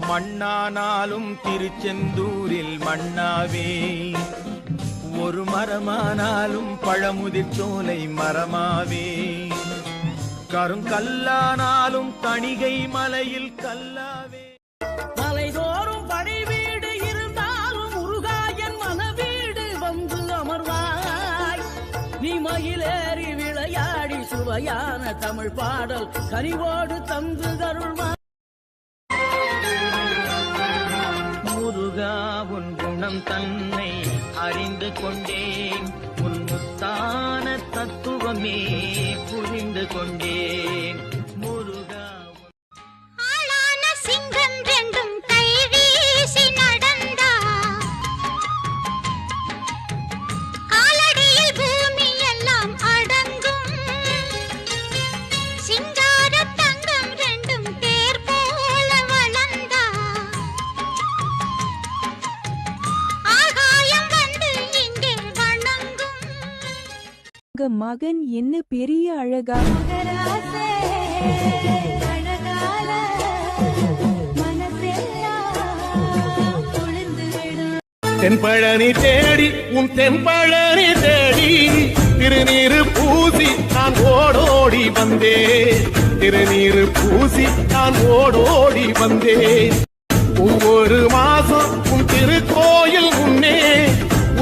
மண்ணானாலும் திருச்செந்தூரில் மண்ணாவே, ஒரு மரமானாலும் பழமுதிர் சோலை மரமாவே, கருங்கல்லானாலும் தணிகை மலையில் கல்லாவே. மலைதோறும் படை வீடு இருந்தாலும் முருகாயன் மனவீடு வந்து அமர்வாய். நீ மயிலேறி விளையாடி சுவையான தமிழ் பாடல் கனிவோடு தந்து தருள்வாய். முருகா உன் குணம் தன்னை அறிந்து கொண்டேன், உன் முத்தான தத்துவமே புரிந்து கொண்டேன். முருகா ஆளான சிங்கம் ரெண்டும் கை வீசி நடந்தா, காலடியில் பூமி எல்லாம் அடங்கும். சிங்கார தங்கம் ரெண்டும் தேர் போல வளர்ந்தா, ஆகாயம் வந்து இங்கே வணங்கும். உங்க மகன் என்ன பெரிய அழகா, தென்பழனி தேடி உன் தென்பழனி தேடி திருநீரு பூசி நான் ஓடோடி வந்தேன், திருநீரு பூசி நான் ஓடோடி வந்தேன். ஒவ்வொரு மாசம் உன் திருக்கோயில் முன்னே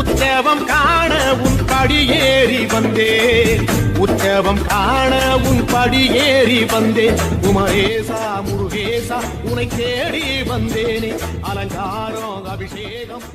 உற்சவம் காண உன் படியேறி வந்தேன், உற்சவம் காண உன் படியேறி வந்தேன். குமரேசா முருகேசா உனை தேடி வந்தேனே, அலங்காரம் அபிஷேகம்